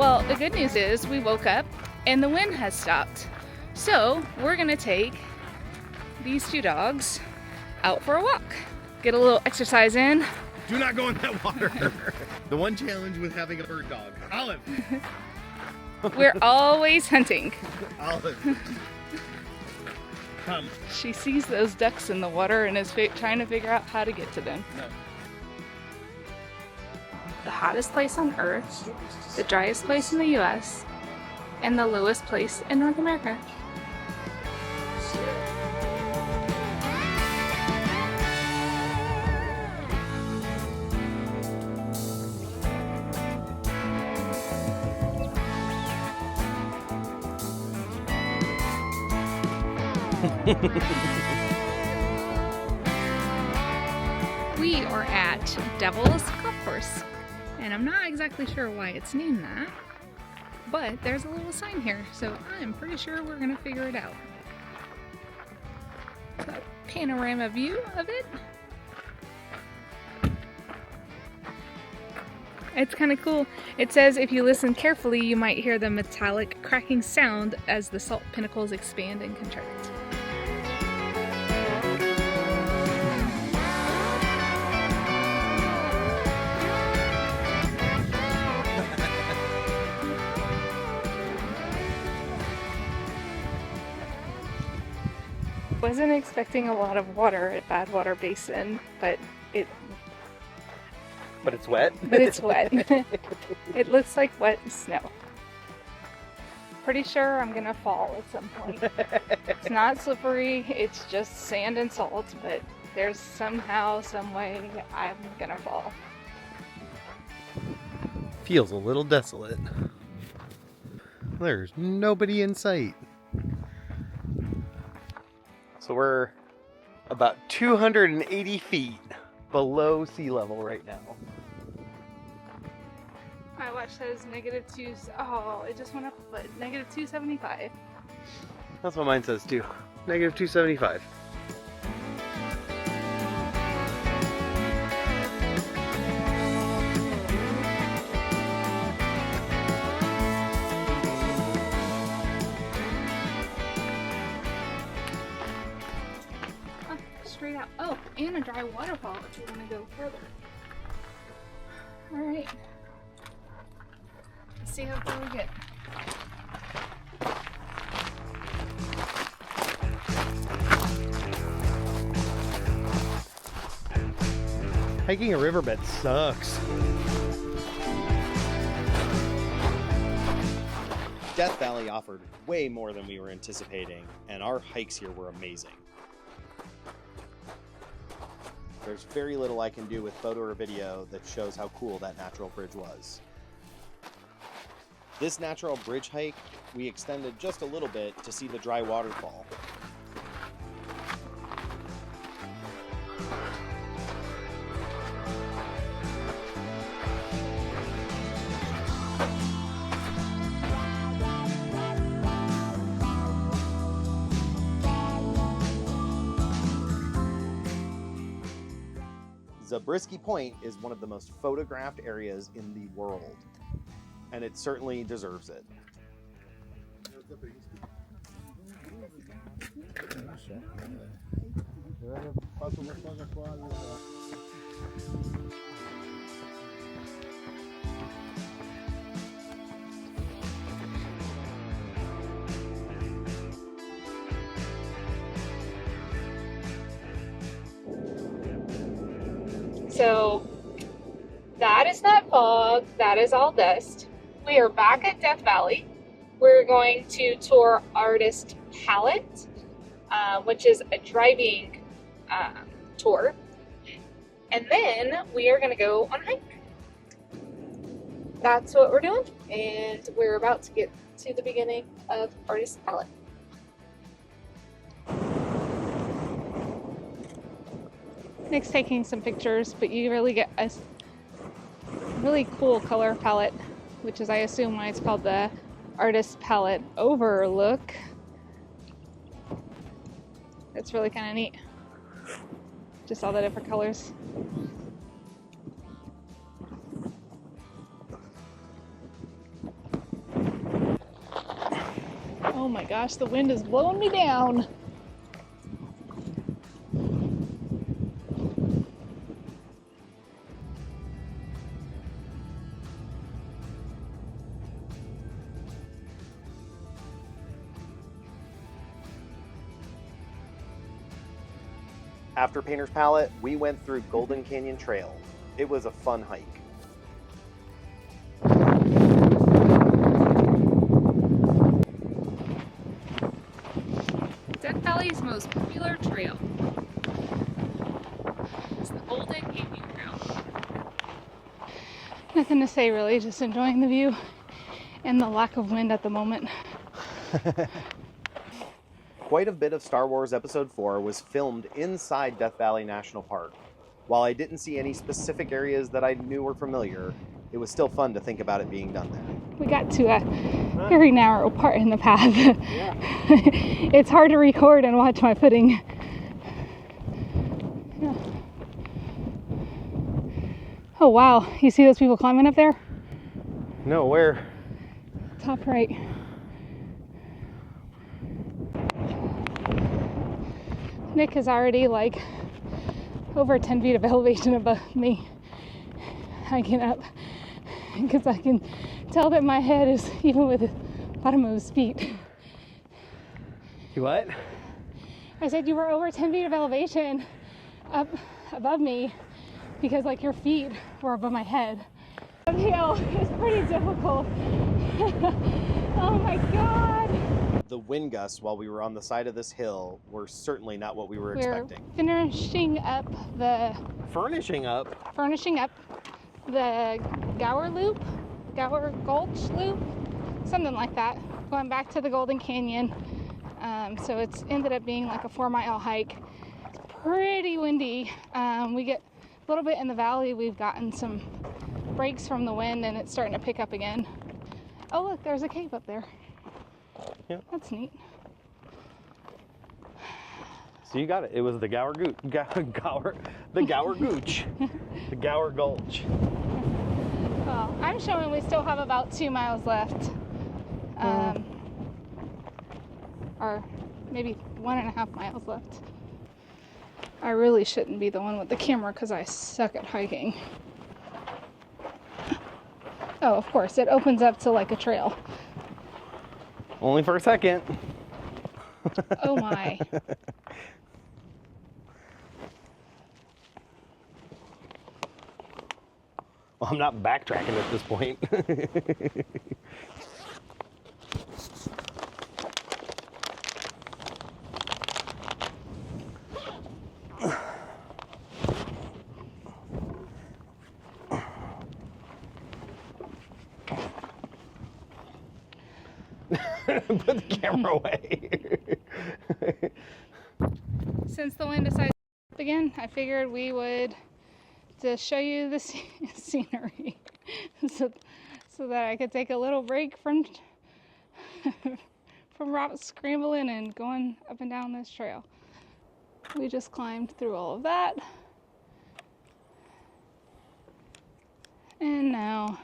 Well, the good news is we woke up and the wind has stopped. So we're gonna take these two dogs out for a walk. Get a little exercise in. Do not go in that water. The one challenge with having a bird dog. Olive. We're always hunting. Olive. Come. She sees those ducks in the water and is trying to figure out how to get to them. No. The hottest place on Earth, the driest place in the US, and the lowest place in North America. We are at Devil's Golf Course, and I'm not exactly sure why it's named that, but there's a little sign here, so I'm pretty sure we're gonna figure it out. So, panorama view of it. It's kind of cool. It says if you listen carefully, you might hear the metallic cracking sound as the salt pinnacles expand and contract. Wasn't expecting a lot of water at Badwater Basin, but it's wet. But it's wet. It looks like wet snow. Pretty sure I'm gonna fall at some point. It's not slippery, it's just sand and salt, but there's somehow, some way I'm gonna fall. Feels a little desolate. There's nobody in sight. So we're about 280 feet below sea level right now. My watch says -2. Oh, it just went up a foot. -275. That's what mine says too. -275. Straight out. Oh, and a dry waterfall if you want to go further. Alright. Let's see how far we get. Hiking a riverbed sucks. Death Valley offered way more than we were anticipating, and our hikes here were amazing. There's very little I can do with photo or video that shows how cool that natural bridge was. This natural bridge hike, we extended just a little bit to see the dry waterfall. Zabriskie Point is one of the most photographed areas in the world, and it certainly deserves it. So that is that fog, that is all dust. We are back at Death Valley. We're going to tour Artist Palette, which is a driving tour. And then we are gonna go on a hike. That's what we're doing. And we're about to get to the beginning of Artist Palette. Nick's taking some pictures, but you really get a really cool color palette, which is, I assume, why it's called the Artist Palette Overlook. It's really kind of neat. Just all the different colors. Oh my gosh, the wind is blowing me down. After Painter's Palette, we went through Golden Canyon Trail. It was a fun hike. Death Valley's most popular trail is the Golden Canyon Trail. Nothing to say really, just enjoying the view and the lack of wind at the moment. Quite a bit of Star Wars Episode 4 was filmed inside Death Valley National Park. While I didn't see any specific areas that I knew were familiar, it was still fun to think about it being done there. We got to a very narrow part in the path. Yeah. It's hard to record and watch my footing. Yeah. Oh wow, you see those people climbing up there? No, where? Top right. Nick is already like over 10 feet of elevation above me hiking up, because I can tell that my head is even with the bottom of his feet. You what? I said you were over 10 feet of elevation up above me, because like your feet were above my head. Uphill is pretty difficult. Oh my God. The wind gusts while we were on the side of this hill were certainly not what we were expecting. Finishing up the Gower Gulch Loop, something like that, going back to the Golden Canyon. So it's ended up being like a 4-mile hike. It's pretty windy. We get a little bit in the valley. We've gotten some breaks from the wind and it's starting to pick up again. Oh look, there's a cave up there. Yeah. That's neat. So you got it. It was the Gower Gooch. The Gower Gooch. The Gower Gulch. Well, I'm showing we still have about 2 miles left. Or maybe 1.5 miles left. I really shouldn't be the one with the camera because I suck at hiking. Oh, of course, it opens up to like a trail. Only for a second. Oh my. Well, I'm not backtracking at this point. Put the camera away. Since the wind decided to again, I figured we would just show you the scenery so that I could take a little break from rock scrambling and going up and down this trail. We just climbed through all of that. And now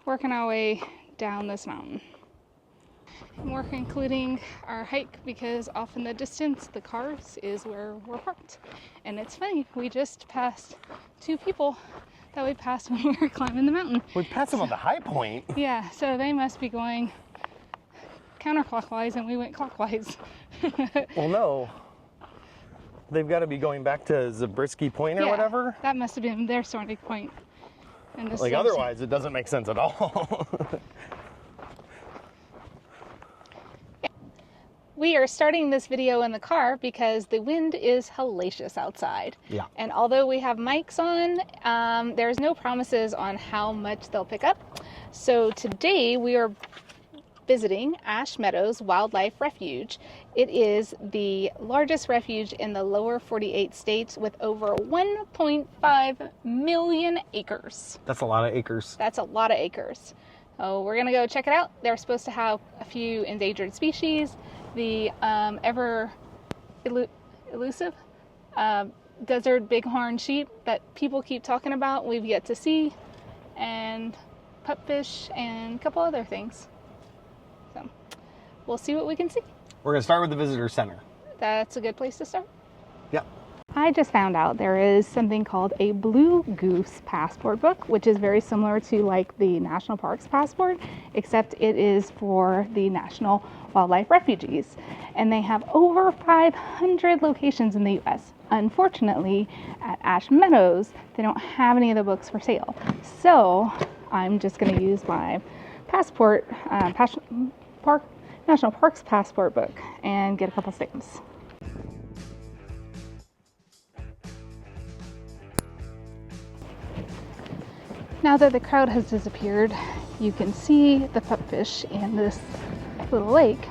working our way down this mountain. And we're concluding our hike because off in the distance, the cars is where we're parked. And it's funny, we just passed 2 people that we passed when we were climbing the mountain. We passed them on the high point. Yeah, so they must be going counterclockwise and we went clockwise. Well, no. They've got to be going back to Zabriskie Point or whatever. That must have been their starting point. And like otherwise, it doesn't make sense at all. We are starting this video in the car because the wind is hellacious outside. Yeah. And although we have mics on, there's no promises on how much they'll pick up. So today we are visiting Ash Meadows Wildlife Refuge. It is the largest refuge in the lower 48 states with over 1.5 million acres. That's a lot of acres. That's a lot of acres. Oh, we're gonna go check it out. They're supposed to have a few endangered species. The ever elusive desert bighorn sheep that people keep talking about, we've yet to see, and pupfish and a couple other things. So we'll see what we can see. We're going to start with the visitor center. That's a good place to start. Yep. I just found out there is something called a Blue Goose passport book, which is very similar to like the National Parks passport, except it is for the National Wildlife Refuges. And they have over 500 locations in the U.S. Unfortunately, at Ash Meadows, they don't have any of the books for sale. So I'm just going to use my passport, National Parks passport book and get a couple stamps. Now that the crowd has disappeared, you can see the pupfish in this little lake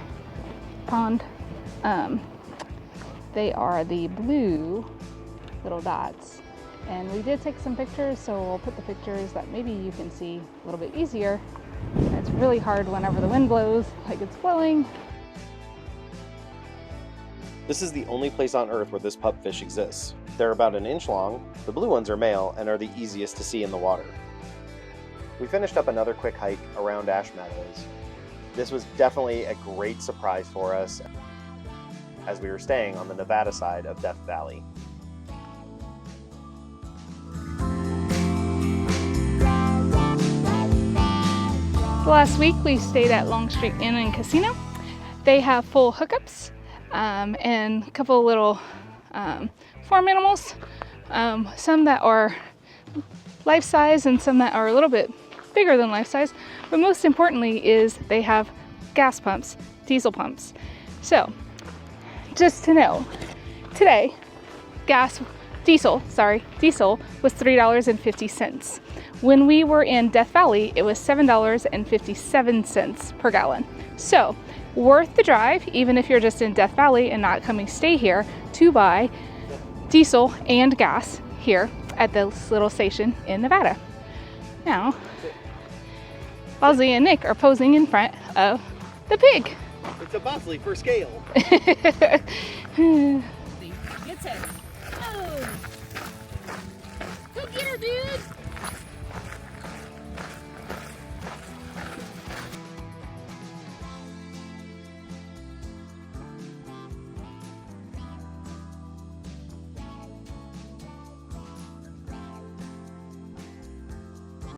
pond. They are the blue little dots. And we did take some pictures, so we'll put the pictures that maybe you can see a little bit easier. It's really hard whenever the wind blows, like it's blowing. This is the only place on Earth where this pupfish exists. They're about an inch long, the blue ones are male, and are the easiest to see in the water. We finished up another quick hike around Ash Meadows. This was definitely a great surprise for us as we were staying on the Nevada side of Death Valley. Last week we stayed at Longstreet Inn and Casino. They have full hookups and a couple of little farm animals, some that are life-size and some that are a little bit bigger than life-size, but most importantly is they have gas pumps, diesel pumps. So just to know, today diesel was $3.50. When we were in Death Valley, it was $7.57 per gallon. So worth the drive, even if you're just in Death Valley and not coming stay here, to buy diesel and gas here at this little station in Nevada. Now, Bosley and Nick are posing in front of the pig. It's a Bosley for scale. It's it.